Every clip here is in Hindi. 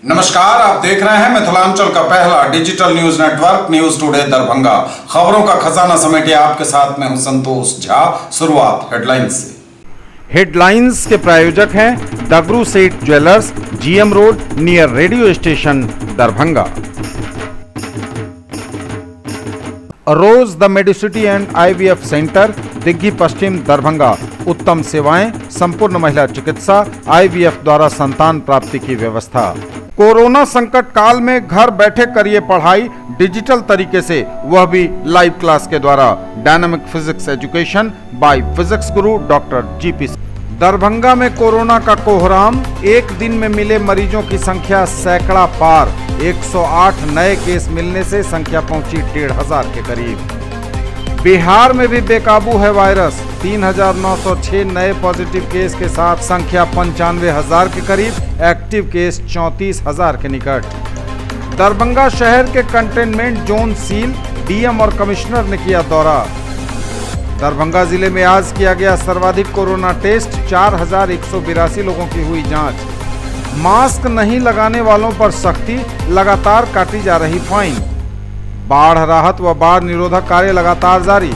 नमस्कार, आप देख रहे हैं मिथिलांचल का पहला digital news network news today Darbhanga. खबरों का खजाना समेटे आपके साथ में हूं संतोष झा। शुरुआत हेडलाइंस से। हेडलाइंस के प्रायोजक हैं Dagru Seth jewellers, GM road near radio station Darbhanga. Rose the Medicity and IVF centre, Digghi Paschim Darbhanga. उत्तम सेवाएं, संपूर्ण महिला चिकित्सा, आईवीएफ द्वारा संतान प्राप्ति की व्यवस्था। कोरोना संकट काल में घर बैठे करिए पढ़ाई डिजिटल तरीके से, वह भी लाइव क्लास के द्वारा। Dynamic physics education by physics Guru doctor GP. Darbhanga में कोरोना का कोहराम, एक दिन में मिले मरीजों की संख्या सैकड़ा पार। 108 नए केस मिलने से संख्या पहुंची 1,500 के करीब। बिहार में भी बेकाबू है वायरस, 3,906 नए पॉजिटिव केस के साथ संख्या 95,000 के करीब। एक्टिव केस 34,000 के निकट। दरभंगा शहर के कंटेनमेंट जोन सील, डीएम और कमिश्नर ने किया दौरा। दरभंगा जिले में आज किया गया सर्वाधिक कोरोना टेस्ट, 4,182 लोगों की हुई जांच। मास्क नहीं लगाने वालों पर सख्ती, लगातार काटी जा रही फाइन। बाढ़ राहत व बाढ़ निरोधक कार्य लगातार जारी।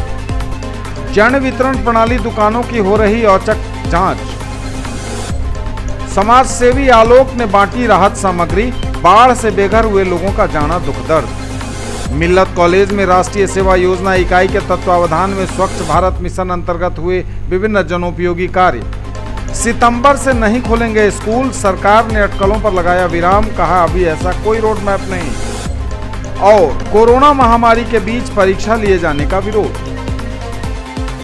जन वितरण प्रणाली दुकानों की हो रही औचक जांच। समाज सेवी आलोक ने बांटी राहत सामग्री, बाढ़ से बेघर हुए लोगों का जाना दुख दर्द। मिल्लत कॉलेज में राष्ट्रीय सेवा योजना इकाई के तत्वावधान में स्वच्छ भारत मिशन अंतर्गत हुए विभिन्न जनोपयोगी कार्य। सितंबर से नहीं खोलेंगे स्कूल, सरकार ने अटकलों पर लगाया विराम, कहा अभी ऐसा कोई रोड मैप नहीं। और कोरोना महामारी के बीच परीक्षा लिए जाने का विरोध।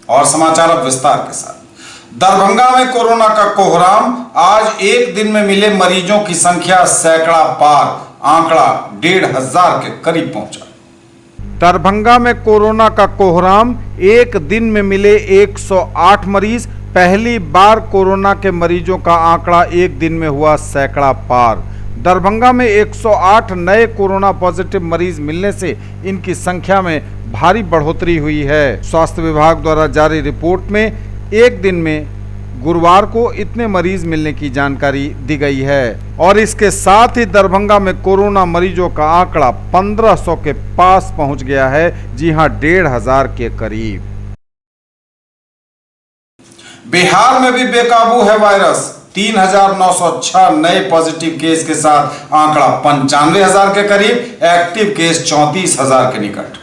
और समाचार अब विस्तार के साथ। दरभंगा में कोरोना का कोहराम, आज एक दिन में मिले मरीजों की संख्या सैकड़ा पार, आंकड़ा 1,500 के करीब पहुंचा। दरभंगा में कोरोना का कोहराम, एक दिन में मिले 108 मरीज। पहली बार कोरोना के मरीजों का आंकड़ा एक दिन में हुआ सैकड़ा पार। दरभंगा में 108 नए कोरोना पॉजिटिव मरीज मिलने से इनकी संख्या में भारी बढ़ोतरी हुई है। स्वास्थ्य विभाग द्वारा जारी रिपोर्ट में एक दिन में गुरुवार को इतने मरीज मिलने की जानकारी दी गई है। और इसके साथ ही दरभंगा में कोरोना मरीजों का आंकड़ा 1,500 के पास पहुंच गया है। जी हां, 1,500 के करीब। बिहार में भी बेकाबू है वायरस, 3,906 नए पॉजिटिव केस के साथ आंकड़ा 95,000 के करीब। एक्टिव केस 34,000 के निकट।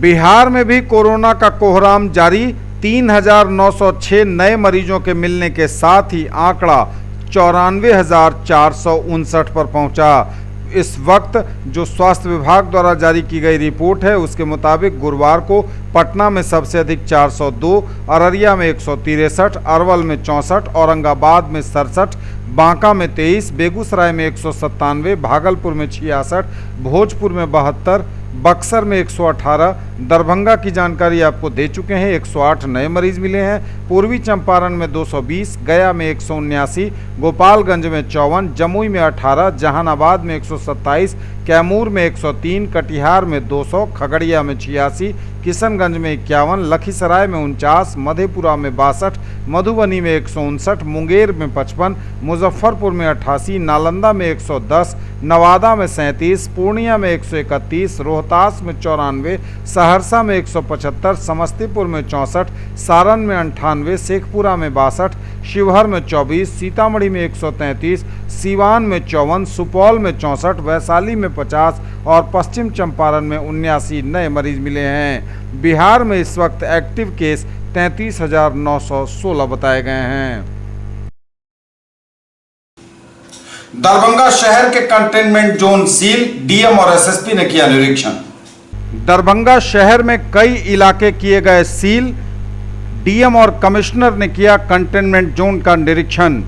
बिहार में भी कोरोना का कोहराम जारी, 3,906 नए मरीजों के मिलने के साथ ही आंकड़ा 94,459 पर पहुंचा। इस वक्त जो स्वास्थ्य विभाग द्वारा जारी की गई रिपोर्ट है उसके मुताबिक गुरुवार को पटना में सबसे अधिक 402, अररिया में 163, अरवल में 64, औरंगाबाद में 67, बांका में 23, बेगूसराय में 197, भागलपुर में 66, भोजपुर में 72, बक्सर में 118। दरभंगा की जानकारी आपको दे चुके हैं, 108 नए मरीज मिले हैं। पूर्वी चंपारण में 220, गया में 179, गोपालगंज में 54, जमुई में 18, जहानाबाद में 127, कैमूर में 103, कटिहार में 200, खगड़िया में 86, किशनगंज में 51, लखीसराय में 49, मधेपुरा में 62, मधुबनी में 159, मुंगेर में 55, मुजफ्फरपुर में 88, नालंदा में 110, नवादा में 37, पूर्णिया में 131, रोहतास में 94, सहरसा में 175, समस्तीपुर में 64, सारण में 98, शेखपुरा में 62, शिवहर में 24, सीतामढ़ी में 133, सीवान में 54, सुपौल में 64, वैशाली में 50 और पश्चिम चंपारण में 79 नए मरीज मिले हैं। बिहार में इस वक्त एक्टिव केस 33,916 बताए गए हैं। दरभंगा शहर के कंटेनमेंट जोन सील, डीएम और एसएसपी ने किया निरीक्षण। दरभंगा शहर में कई इलाके किए गए सील, डीएम और कमिश्नर ने किया कंटेनमेंट जोन का निरीक्षण।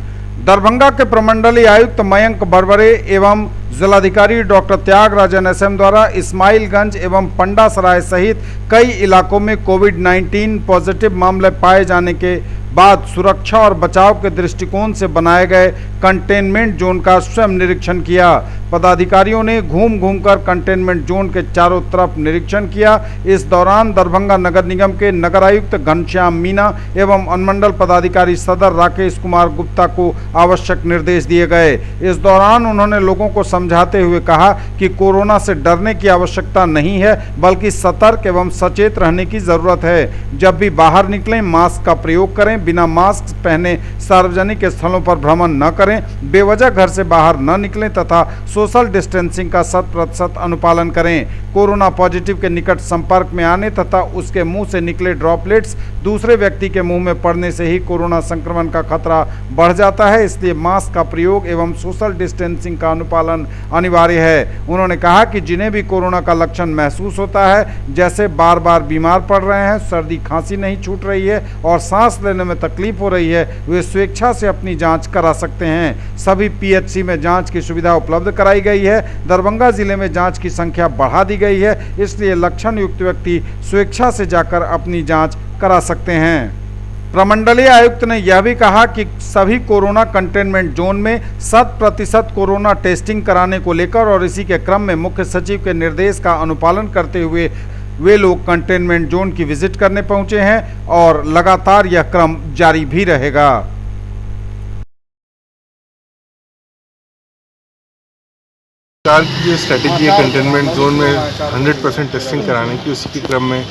दरभंगा के प्रमंडलीय आयुक्त मयंक बरबरे एवं जिलाधिकारी डॉक्टर त्यागराजन एसएम द्वारा इस्माइलगंज एवं पंडासराय सहित कई इलाकों में कोविड-19 पॉजिटिव मामले पाए जाने के बाद सुरक्षा और बचाव के दृष्टिकोण से बनाए गए कंटेनमेंट जोन का स्वयं निरीक्षण किया। पदाधिकारियों ने घूम घूमकर कंटेनमेंट जोन के चारों तरफ निरीक्षण किया। इस दौरान दरभंगा नगर निगम के नगर आयुक्त घनश्याम मीना एवं अनुमंडल पदाधिकारी सदर राकेश कुमार गुप्ता को आवश्यक निर्देश दिए गए। इस दौरान उन्होंने लोगों को समझाते हुए कहा कि कोरोना से डरने की आवश्यकता नहीं है, बल्कि सतर्क एवं सचेत रहने की जरूरत है। जब भी बाहर निकलें मास्क का प्रयोग करें, बिना मास्क पहने सार्वजनिक स्थलों पर भ्रमण न करें, बेवजह घर से बाहर न निकलें तथा सोशल डिस्टेंसिंग का 100% अनुपालन करें। कोरोना पॉजिटिव के निकट संपर्क में आने तथा उसके मुंह से निकले ड्रॉपलेट्स दूसरे व्यक्ति के मुंह में पड़ने से ही कोरोना संक्रमण का खतरा बढ़ जाता है, इसलिए मास्क का प्रयोग एवं सोशल डिस्टेंसिंग का अनुपालन अनिवार्य है। उन्होंने कहा कि जिन्हें भी कोरोना का लक्षण महसूस होता है, जैसे बार बार बीमार पड़ रहे हैं, सर्दी खांसी नहीं छूट रही है और सांस लेने में तकलीफ हो रही है, वे स्वेच्छा से अपनी जांच करा सकते हैं। सभी पीएचसी में जांच की सुविधा उपलब्ध कराई गई है। दरभंगा जिले में जांच की संख्या बढ़ा दी गई है, इसलिए लक्षण युक्त व्यक्ति स्वेच्छा से जाकर अपनी जांच करा सकते हैं। प्रमंडलीय आयुक्त ने यह भी कहा कि सभी कोरोना कंटेनमेंट जोन में 100% कोरोना टेस्टिंग कराने को लेकर और इसी के क्रम में मुख्य सचिव के निर्देश का अनुपालन करते हुए वे लोग कंटेनमेंट जोन की विजिट करने पहुंचे हैं और लगातार यह क्रम जारी भी रहेगा। सरकार की जो स्ट्रैटेजी है कंटेनमेंट जोन में 100% टेस्टिंग कराने की, उसी के क्रम में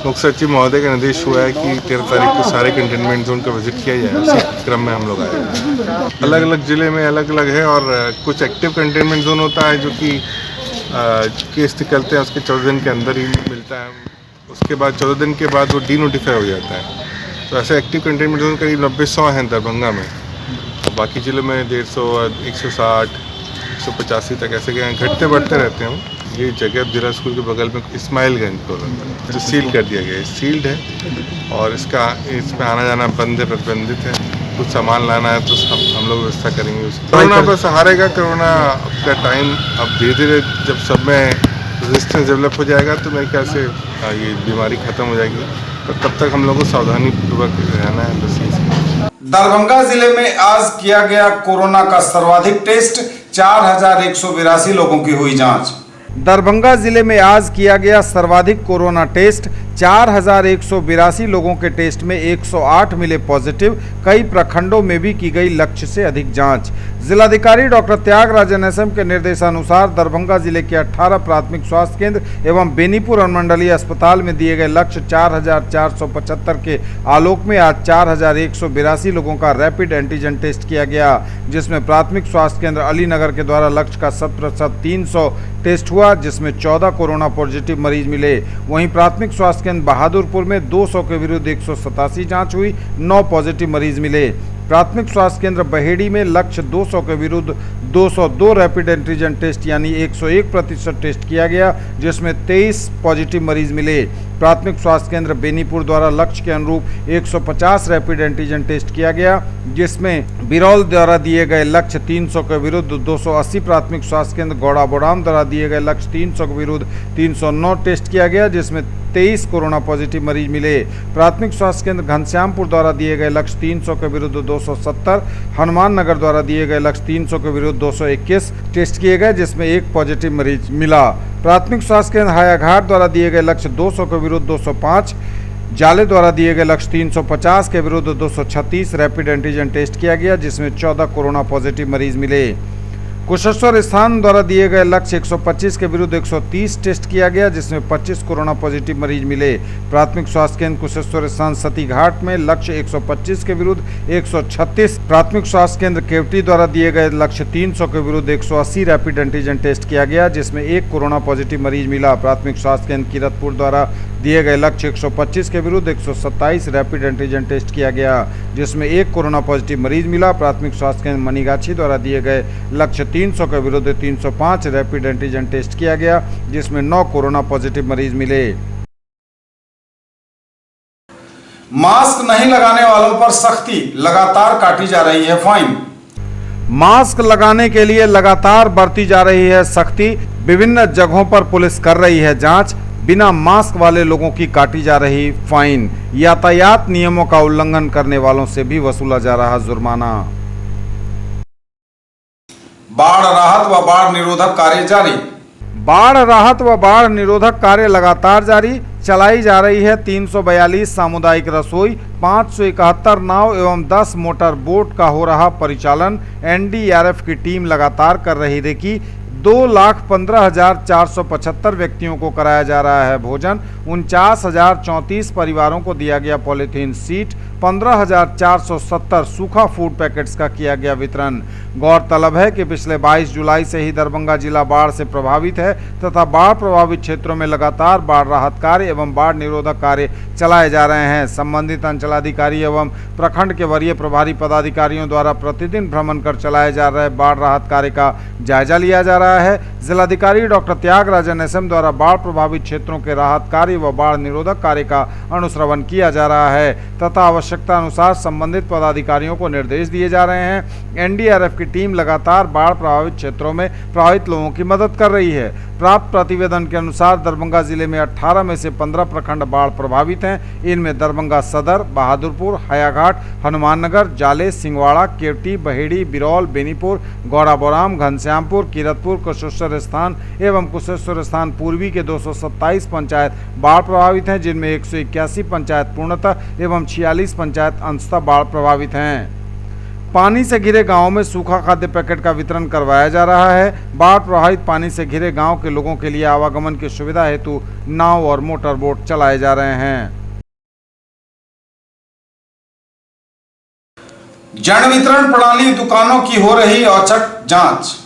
मुख्य सचिव महोदय का निर्देश हुआ है कि 13 तारीख को सारे कंटेनमेंट जोन का विजिट किया जाए। उसी क्रम में हम लोग आए हैं। अलग अलग ज़िले में अलग अलग है और कुछ एक्टिव कंटेनमेंट जोन होता है जो कि केस निकलते हैं उसके 14 दिन के अंदर ही मिलता है, उसके बाद 14 दिन के बाद वो डी नोटिफाई हो जाता है। तो ऐसे एक्टिव कंटेनमेंट जोन करीब 90-100 हैं दरभंगा में, और बाकी जिलों में 150, 160, 185 तक ऐसे गए, घटते बढ़ते रहते हैं। ये जगह जिला स्कूल के बगल में इस्माइलगंज कॉलोनी जो सील कर दिया गया है, सील्ड है और इसमें आना जाना बंद है, प्रतिबंधित है। कुछ सामान लाना है तो हम लोग व्यवस्था करेंगे। कोरोना पर सहारेगा, कोरोना का टाइम अब धीरे धीरे जब सब में रेजिस्टेंस डेवलप हो जाएगा तो मेरे ख्याल से ये बीमारी खत्म हो जाएगी, तो तब तक हम लोग को सावधानी पूर्वक रहना है। बस दरभंगा जिले में आज किया गया कोरोना का सर्वाधिक टेस्ट, 4182 लोगों की हुई जांच। दरभंगा जिले में आज किया गया सर्वाधिक कोरोना टेस्ट, 4182 लोगों के टेस्ट में 108 मिले पॉजिटिव। कई प्रखंडों में भी की गई लक्ष्य से अधिक जांच। जिलाधिकारी डॉक्टर त्यागराजन एसएम के निर्देशानुसार दरभंगा जिले के 18 प्राथमिक स्वास्थ्य केंद्र एवं बेनीपुर अनुमंडलीय अस्पताल में दिए गए लक्ष्य 4475 के आलोक में आज 4182 लोगों का रैपिड एंटीजन टेस्ट किया गया, जिसमें प्राथमिक स्वास्थ्य केंद्र अलीनगर के द्वारा लक्ष्य का 100% टेस्ट हुआ, जिसमें 14 कोरोना पॉजिटिव मरीज मिले। वहीं प्राथमिक स्वास्थ्य केंद्र बहादुरपुर में 200 के विरुद्ध 187 जांच हुई, 9 पॉजिटिव मरीज मिले। प्राथमिक स्वास्थ्य केंद्र बहेड़ी में लक्ष्य 200 के विरुद्ध 202 रैपिड एंटीजन टेस्ट यानी 101% टेस्ट किया गया, जिसमें 23 पॉजिटिव मरीज मिले। प्राथमिक स्वास्थ्य केंद्र बेनीपुर द्वारा लक्ष्य के अनुरूप 150 रैपिड एंटीजन टेस्ट किया गया, जिसमें बिरौल द्वारा दिए गए लक्ष्य 300 के विरुद्ध 280। प्राथमिक स्वास्थ्य केंद्र गौड़ाबोड़ाम द्वारा दिए गए लक्ष्य 300 के विरुद्ध 309 टेस्ट किया गया, जिसमें 23 कोरोना पॉजिटिव मरीज मिले। प्राथमिक स्वास्थ्य केंद्र घनश्यामपुर द्वारा दिए गए लक्ष्य 300 के विरुद्ध 270। हनुमान नगर द्वारा दिए गए लक्ष्य 300 के विरुद्ध 221 टेस्ट किए गए, जिसमें 1 पॉजिटिव मरीज मिला। प्राथमिक स्वास्थ्य केंद्र हायाघाट द्वारा दिए गए लक्ष्य 200 के विरुद्ध 205। जाले द्वारा दिए गए लक्ष्य 350 के विरुद्ध 236 रैपिड एंटीजन टेस्ट किया गया, जिसमें 14 कोरोना पॉजिटिव मरीज मिले। कुशेश्वर स्थान द्वारा दिए गए लक्ष्य 125 के विरुद्ध 130 टेस्ट किया गया, जिसमें 25 कोरोना पॉजिटिव मरीज मिले। प्राथमिक स्वास्थ्य केंद्र कुशेश्वर स्थान सती घाट में लक्ष्य 125 के विरुद्ध 136। प्राथमिक स्वास्थ्य केंद्र केवटी द्वारा दिए गए लक्ष्य 300 के विरुद्ध 180 रैपिड एंटीजन टेस्ट किया गया, जिसमें 1 कोरोना पॉजिटिव मरीज मिला। प्राथमिक स्वास्थ्य केंद्र किरतपुर द्वारा दिए गए लक्ष्य 125 के विरुद्ध 127 रैपिड एंटीजन टेस्ट किया गया, जिसमें 1 कोरोना पॉजिटिव मरीज मिला। प्राथमिक स्वास्थ्य केंद्र मनीगाछी द्वारा दिए गए लक्ष्य 300 के विरुद्ध 305 रैपिड एंटीजन टेस्ट किया गया, जिसमें 9 कोरोना पॉजिटिव मरीज मिले। मास्क नहीं लगाने वालों पर सख्ती, लगातार काटी जा रही है फाइन। मास्क लगाने के लिए लगातार बरती जा रही है सख्ती। विभिन्न जगहों पर पुलिस कर रही है जांच। बिना मास्क वाले लोगों की काटी जा रही फाइन। यातायात नियमों का उल्लंघन करने वालों से भी वसूला जा रहा जुर्माना। बाढ़ राहत व बाढ़ निरोधक कार्य जारी। बाढ़ राहत व बाढ़ निरोधक कार्य लगातार जारी। चलाई जा रही है 342 सामुदायिक रसोई, 571 नाव एवं 10 मोटर बोट का हो रहा परिचालन। एनडीआरएफ की टीम लगातार कर रही रेकी। 2,15,475 व्यक्तियों को कराया जा रहा है भोजन। 49,034 परिवारों को दिया गया पॉलीथीन सीट। 15,470 सूखा फूड पैकेट्स का किया गया वितरण। गौरतलब है कि पिछले 22 जुलाई से ही दरभंगा जिला बाढ़ से प्रभावित है तथा बाढ़ प्रभावित क्षेत्रों में लगातार बाढ़ राहत कार्य एवं बाढ़ निरोधक कार्य चलाए जा रहे हैं। संबंधित अंचलाधिकारी एवं प्रखंड के वरीय प्रभारी पदाधिकारियों द्वारा प्रतिदिन भ्रमण कर चलाए जा रहे बाढ़ राहत कार्य का जायजा लिया जा रहा है। जिलाधिकारी डॉक्टर त्यागराजन एसएम द्वारा बाढ़ प्रभावित क्षेत्रों के राहत कार्य व बाढ़ निरोधक कार्य का अनुश्रवण किया जा रहा है तथा आवश्यकता अनुसार संबंधित पदाधिकारियों को निर्देश दिए जा रहे हैं। एनडीआरएफ की टीम लगातार बाढ़ प्रभावित क्षेत्रों में प्रभावित लोगों की मदद कर रही है। प्राप्त प्रतिवेदन के अनुसार दरभंगा जिले में 18 में से 15 प्रखंड बाढ़ प्रभावित हैं। इनमें दरभंगा सदर, बहादुरपुर, हयाघाट, हनुमाननगर, जाले, सिंगवाड़ा, केवटी, बहेड़ी, बिरौल, बेनीपुर, गौड़ाबोराम, घनश्यामपुर, किरतपुर, कुशेश्वर स्थान एवं कुशेश्वर स्थान पूर्वी के 227 पंचायत बाढ़ प्रभावित हैं, जिनमें 181 पंचायत पूर्णतः एवं 46 पंचायत अंशतः बाढ़ प्रभावित हैं। पानी से घिरे गांवों में सूखा खाद्य पैकेट का वितरण करवाया जा रहा है। बाढ़ प्रभावित पानी से घिरे गांव के लोगों के लिए आवागमन की सुविधा हेतु नाव और मोटर बोट चलाए जा रहे हैं। जन वितरण प्रणाली दुकानों की हो रही औचक जांच।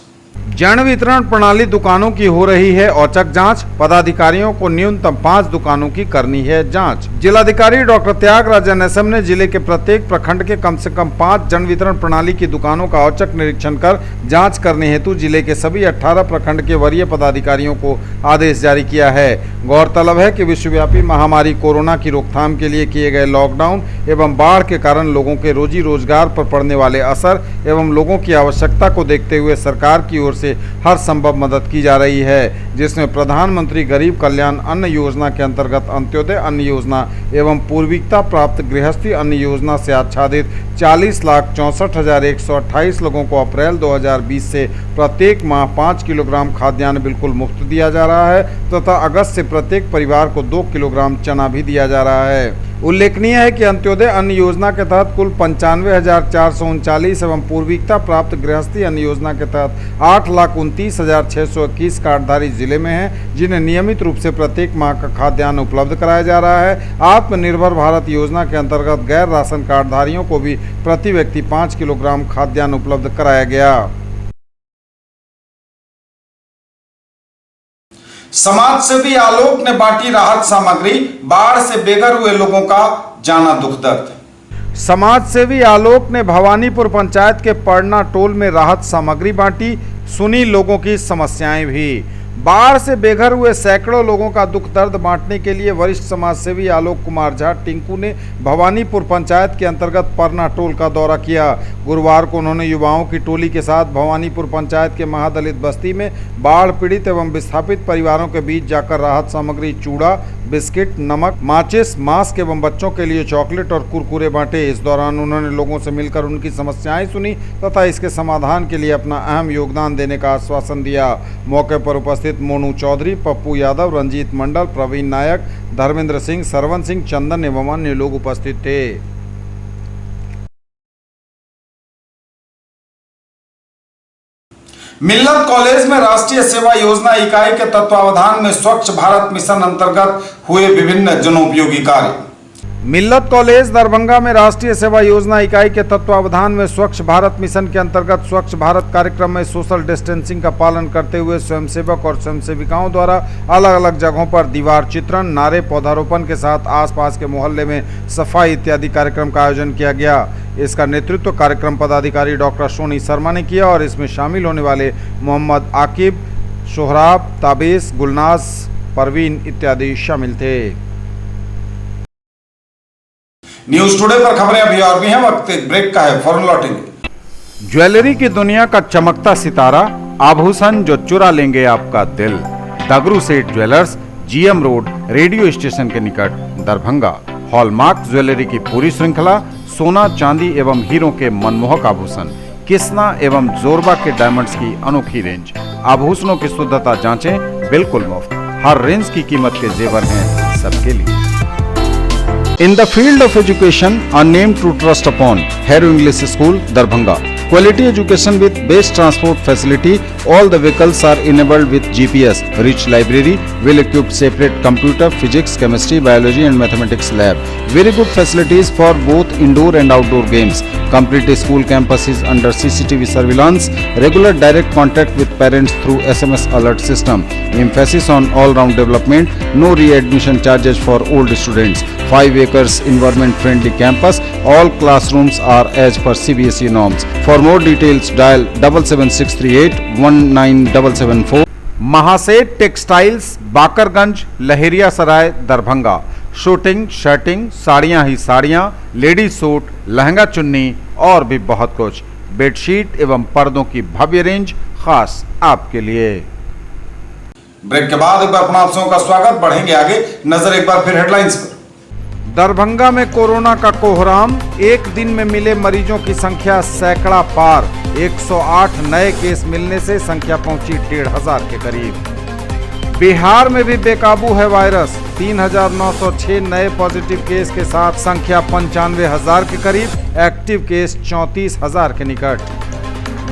जन वितरण प्रणाली दुकानों की हो रही है औचक जांच। पदाधिकारियों को न्यूनतम 5 दुकानों की करनी है जांच। जिलाधिकारी डॉक्टर त्यागराजन एसएम ने जिले के प्रत्येक प्रखंड के कम से कम 5 जन वितरण प्रणाली की दुकानों का औचक निरीक्षण कर जांच करने हेतु जिले के सभी 18 प्रखंड के वरीय पदाधिकारियों को आदेश जारी किया है। गौरतलब है कि विश्वव्यापी महामारी कोरोना की रोकथाम के लिए किए गए लॉकडाउन एवं बाढ़ के कारण लोगों के रोजी रोजगार पर पड़ने वाले असर एवं लोगों की आवश्यकता को देखते हुए सरकार की ओर से हर संभव मदद की जा रही है, जिसमें प्रधानमंत्री गरीब कल्याण अन्न योजना के अंतर्गत अंत्योदय अन्न योजना एवं पूर्विकता प्राप्त गृहस्थी अन्न योजना से आच्छादित 40,64,128 लोगों को अप्रैल 2020 से प्रत्येक माह 5 किलोग्राम खाद्यान्न बिल्कुल मुफ्त दिया जा रहा है तथा अगस्त से प्रत्येक परिवार को 2 किलोग्राम चना भी दिया जा रहा है। उल्लेखनीय है कि अंत्योदय अन्न योजना के तहत कुल 95,439 एवं पूर्विकता प्राप्त गृहस्थी अन्न योजना के तहत 8,29,621 कार्डधारी जिले में हैं, जिन्हें नियमित रूप से प्रत्येक माह का खाद्यान्न उपलब्ध कराया जा रहा है। आत्मनिर्भर भारत योजना के अंतर्गत गैर राशन कार्डधारियों को भी प्रति व्यक्ति 5 किलोग्राम खाद्यान्न उपलब्ध कराया गया। समाज सेवी आलोक ने बांटी राहत सामग्री। बाढ़ से बेघर हुए लोगों का जाना दुख दर्द। समाज सेवी आलोक ने भवानीपुर पंचायत के पड़ना टोल में राहत सामग्री बांटी, सुनी लोगों की समस्याएं भी। बाढ़ से बेघर हुए सैकड़ों लोगों का दुख दर्द बांटने के लिए वरिष्ठ समाज सेवी आलोक कुमार झा टिंकू ने भवानीपुर पंचायत के अंतर्गत परना टोल का दौरा किया। गुरुवार को उन्होंने युवाओं की टोली के साथ भवानीपुर पंचायत के महादलित बस्ती में बाढ़ पीड़ित एवं विस्थापित परिवारों के बीच जाकर राहत सामग्री चूड़ा, बिस्किट, नमक, माचिस, मास्क एवं बच्चों के लिए चॉकलेट और कुरकुरे बांटे। इस दौरान उन्होंने लोगों से मिलकर उनकी समस्याएं सुनी तथा इसके समाधान के लिए अपना अहम योगदान देने का आश्वासन दिया। मौके पर उपस्थित मोनू चौधरी, पप्पू यादव, रंजीत मंडल, प्रवीण नायक, धर्मेंद्र सिंह, सरवन सिंह, चंदन एवं अन्य लोग उपस्थित थे। मिल्लत कॉलेज में राष्ट्रीय सेवा योजना इकाई के तत्वावधान में स्वच्छ भारत मिशन अंतर्गत हुए विभिन्न जनोपयोगी कार्य। मिल्लत कॉलेज दरभंगा में राष्ट्रीय सेवा योजना इकाई के तत्वावधान में स्वच्छ भारत मिशन के अंतर्गत स्वच्छ भारत कार्यक्रम में सोशल डिस्टेंसिंग का पालन करते हुए स्वयंसेवक और स्वयंसेविकाओं द्वारा अलग अलग जगहों पर दीवार चित्रण, नारे, पौधारोपण के साथ आसपास के मोहल्ले में सफाई इत्यादि कार्यक्रम का आयोजन किया गया। इसका नेतृत्व कार्यक्रम पदाधिकारी डॉक्टर सोनी शर्मा ने किया और इसमें शामिल होने वाले मोहम्मद आकिब, सोहराब, ताबेस, गुलनाज, परवीन इत्यादि शामिल थे। न्यूज टुडे पर खबरें अभी और भी हैं, वक्त एक ब्रेक का है, फौरन लौटेंगे। ज्वेलरी की दुनिया का चमकता सितारा, आभूषण जो चुरा लेंगे आपका दिल। दगरू Seth jewellers, GM road, radio station के निकट, दरभंगा। हॉलमार्क ज्वेलरी की पूरी श्रृंखला, सोना, चांदी एवं हीरों के मनमोहक आभूषण, किस्ना एवं जोरबा के डायमंड्स की अनोखी रेंज। आभूषणों की शुद्धता जांचें, बिल्कुल मुफ्त। हर रेंज की कीमत के जेवर हैं सबके लिए। In the field of education, a name to trust upon, Hero English School, Darbhanga. Quality education with best transport facility. All the vehicles are enabled with GPS. Rich library, well-equipped separate computer, physics, chemistry, biology and mathematics lab. Very good facilities for both indoor and outdoor games. Complete school campus is under CCTV surveillance. Regular direct contact with parents through SMS alert system. Emphasis on all-round development. No re-admission charges for old students. 5 acres environment-friendly campus. All classrooms are as per CBSE norms. For more details, dial 77638 19774. Mahaseth textiles, Bakarganj, Laheria Sarai, Darbhanga. Suiting, shirting, साड़ियाँ ही साड़ियाँ, लेडीज सूट, लहंगा चुन्नी और भी बहुत कुछ। बेडशीट एवं पर्दों की भव्य रेंज खास आपके लिए। ब्रेक के बाद एक बार पुनः आप सबों का स्वागत। बढ़ेंगे आगे, नजर एक बार फिर हेडलाइंस पर। दरभंगा में कोरोना का कोहराम, एक दिन में मिले मरीजों की संख्या सैकड़ा पार। 108 नए केस मिलने से संख्या पहुंची 1,500 के करीब। बिहार में भी बेकाबू है वायरस। 3,906 नए पॉजिटिव केस के साथ संख्या 95,000 के करीब। एक्टिव केस 34,000 के निकट।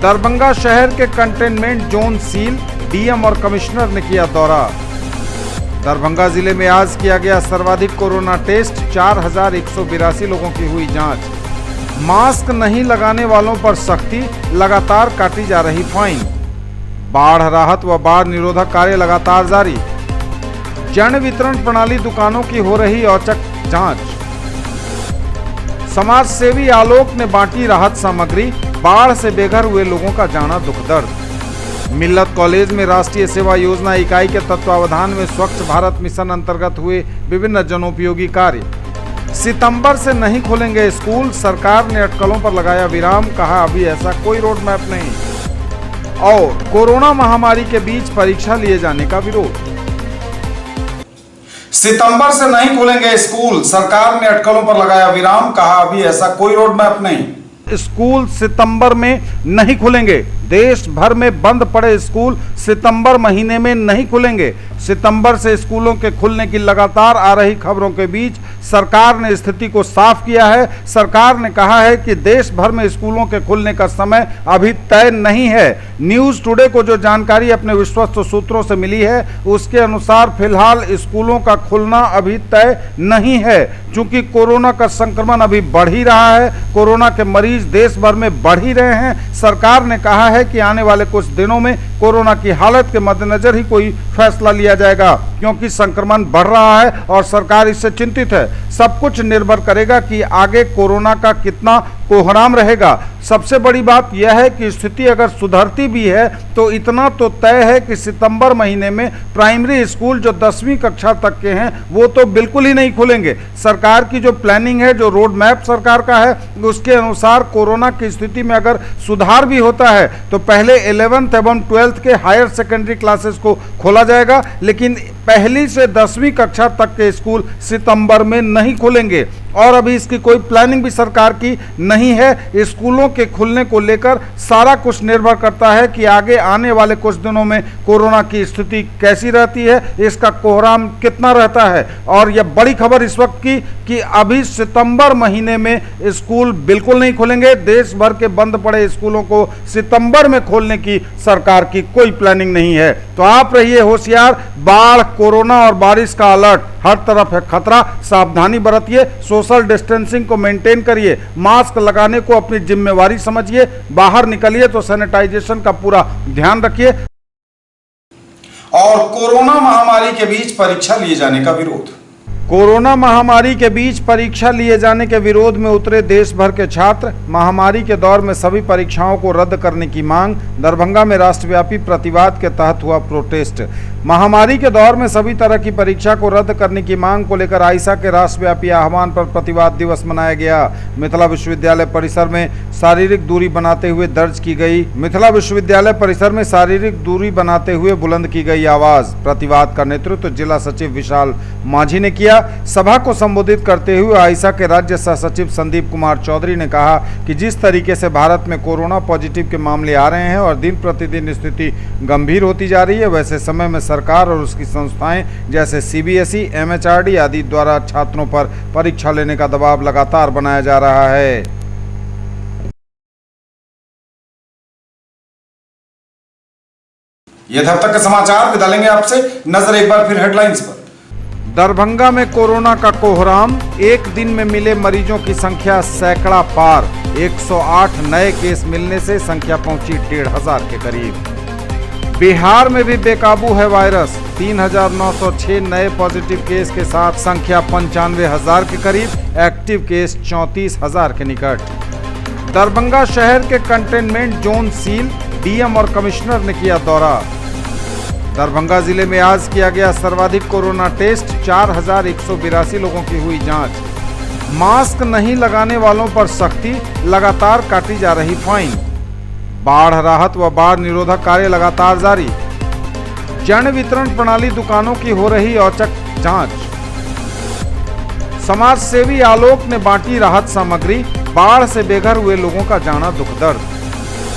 दरभंगा शहर के कंटेनमेंट जोन सील, डीएम और कमिश्नर ने किया दौरा। दरभंगा जिले में आज किया गया सर्वाधिक कोरोना टेस्ट। 4,182 लोगों की हुई जांच। मास्क नहीं लगाने वालों पर सख्ती, लगातार काटी जा रही फाइन। बाढ़ राहत व बाढ़ निरोधक कार्य लगातार जारी। जन वितरण प्रणाली दुकानों की हो रही औचक जांच। समाज सेवी आलोक ने बांटी राहत सामग्री। बाढ़ से बेघर हुए लोगों का जाना दुखदर्द। मिल्लत कॉलेज में राष्ट्रीय सेवा योजना इकाई के तत्वावधान में स्वच्छ भारत मिशन अंतर्गत हुए विभिन्न जनोपयोगी कार्य। सितंबर से नहीं खुलेंगे स्कूल, सरकार ने अटकलों पर लगाया विराम, कहा अभी ऐसा कोई रोड मैप नहीं। और कोरोना महामारी के बीच परीक्षा लिए जाने का विरोध। सितंबर से नहीं खुलेंगे स्कूल, सरकार ने अटकलों पर लगाया विराम, कहा अभी ऐसा कोई रोड मैप नहीं। स्कूल सितंबर में नहीं खुलेंगे। देश भर में बंद पड़े स्कूल सितंबर महीने में नहीं खुलेंगे। सितंबर से स्कूलों के खुलने की लगातार आ रही खबरों के बीच सरकार ने स्थिति को साफ किया है। सरकार ने कहा है कि देश भर में स्कूलों के खुलने का समय अभी तय नहीं है। न्यूज टुडे को जो जानकारी अपने विश्वस्त सूत्रों से मिली है उसके अनुसार फिलहाल स्कूलों का खुलना अभी तय नहीं है, क्योंकि कोरोना का संक्रमण अभी बढ़ ही रहा है। कोरोना के मरीज देश भर में बढ़ ही रहे हैं। सरकार ने कहा है कि आने वाले कुछ दिनों में कोरोना की हालत के मद्देनजर ही कोई फैसला लिया जाएगा, क्योंकि संक्रमण बढ़ रहा है और सरकार इससे चिंतित है। सब कुछ निर्भर करेगा कि आगे कोरोना का कितना कोहराम रहेगा। सबसे बड़ी बात यह है कि स्थिति अगर सुधरती भी है तो इतना तो तय है कि सितंबर महीने में प्राइमरी स्कूल जो 10वीं कक्षा तक के हैं वो तो बिल्कुल ही नहीं खुलेंगे। सरकार की जो प्लानिंग है, जो रोड मैप सरकार का है, उसके अनुसार कोरोना की स्थिति में अगर सुधार भी होता है तो पहले 11th एवं 12th के हायर सेकेंडरी क्लासेस को खोला जाएगा, लेकिन पहली से 10वीं कक्षा तक के स्कूल सितंबर में नहीं खुलेंगे। और अभी इसकी कोई प्लानिंग भी सरकार की नहीं है। स्कूलों के खुलने को लेकर सारा कुछ निर्भर करता है कि आगे आने वाले कुछ दिनों में कोरोना की स्थिति कैसी रहती है, इसका कोहराम कितना रहता है। और यह बड़ी खबर इस वक्त की कि अभी सितंबर महीने में स्कूल बिल्कुल नहीं खुलेंगे। देश भर के बंद पड़े स्कूलों को सितंबर में खोलने की सरकार की कोई प्लानिंग नहीं है। तो आप रहिए होशियार। बाढ़, कोरोना और बारिश का अलर्ट, हर तरफ है खतरा। सावधानी बरतिए, सोशल डिस्टेंसिंग को मेंटेन करिए, मास्क लगाने को अपनी जिम्मेवारी समझिए। बाहर निकलिए तो सैनिटाइजेशन का पूरा ध्यान रखिए। और कोरोना महामारी के बीच परीक्षा लिए जाने का विरोध। कोरोना महामारी के बीच परीक्षा लिए जाने के विरोध में उतरे देश भर के छात्र। महामारी के दौर में सभी परीक्षाओं को रद्द करने की मांग। दरभंगा में राष्ट्रव्यापी प्रतिवाद के तहत हुआ प्रोटेस्ट। महामारी के दौर में सभी तरह की परीक्षा को रद्द करने की मांग को लेकर आइसा के राष्ट्रव्यापी आह्वान पर प्रतिवाद दिवस मनाया गया। मिथिला विश्वविद्यालय परिसर में शारीरिक दूरी बनाते हुए दर्ज की गई बुलंद की गई आवाज। प्रतिवाद का नेतृत्व जिला सचिव विशाल माझी ने किया। सभा को संबोधित करते हुए आइसा के राज्य सह सचिव संदीप कुमार चौधरी ने कहा कि जिस तरीके से भारत में कोरोना पॉजिटिव के मामले आ रहे हैं और दिन प्रतिदिन स्थिति गंभीर होती जा रही है, वैसे समय में सरकार और उसकी संस्थाएं जैसे CBSE, MHRD आदि द्वारा छात्रों पर परीक्षा लेने का दबाव लगातार बनाया जा रहा है। ये था अब तक के समाचार। विदा लेंगे आपसे। नजर एक बार फिर हेडलाइंस पर। दरभंगा में कोरोना का कोहराम, एक दिन में मिले मरीजों की संख्या सैकड़ा पार। 108 नए केस मिलने से संख्या पहुंची 1,500 के करीब। बिहार में भी बेकाबू है वायरस। 3,906 नए पॉजिटिव केस के साथ संख्या 95,000 के करीब। एक्टिव केस 34,000 के निकट। दरभंगा शहर के कंटेनमेंट जोन सील, DM और कमिश्नर ने किया दौरा। दरभंगा जिले में आज किया गया सर्वाधिक कोरोना टेस्ट। 4,182 लोगों की हुई जांच। मास्क नहीं लगाने वालों पर सख्ती, लगातार काटी जा रही फाइन। बाढ़ राहत व बाढ़ निरोधक कार्य लगातार जारी। जन वितरण प्रणाली दुकानों की हो रही औचक जांच। समाज सेवी आलोक ने बांटी राहत सामग्री। बाढ़ से बेघर हुए लोगों का जाना दुखदर्द।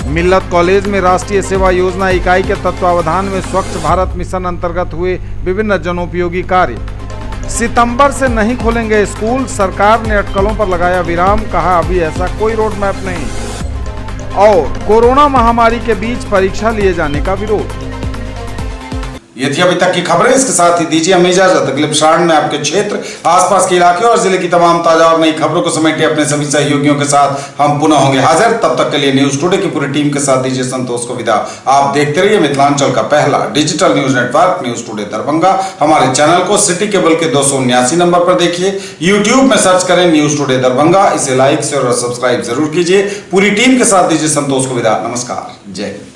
मिल्लत कॉलेज में राष्ट्रीय सेवा योजना इकाई के तत्वावधान में स्वच्छ भारत मिशन अंतर्गत हुए विभिन्न जनोपयोगी कार्य। सितंबर से नहीं खोलेंगे स्कूल, सरकार ने अटकलों पर लगाया विराम। कहा अभी ऐसा कोई रोड मैप नहीं। और कोरोना महामारी के बीच परीक्षा लिए जाने का विरोध। ये थी अभी तक की खबरें। इसके साथ ही दीजिए हमें इजाजत। अगले प्रसारण में आपके क्षेत्र, आसपास के इलाके और जिले की तमाम ताजा और नई खबरों को समेटे अपने सभी सहयोगियों के साथ हम पुनः होंगे हाजिर। तब तक के लिए न्यूज टुडे की पूरी टीम के साथ दीजिए संतोष को विदा। आप देखते रहिए मिथिलांचल का पहला digital news network news today Darbhanga. हमारे चैनल को सिटी केबल के 279 नंबर पर देखिए। यूट्यूब में सर्च करें न्यूज टुडे दरभंगा। इसे लाइक शेयर और सब्सक्राइब जरूर कीजिए। पूरी टीम के साथ दीजिए संतोष को विदा। नमस्कार, जय हिंद।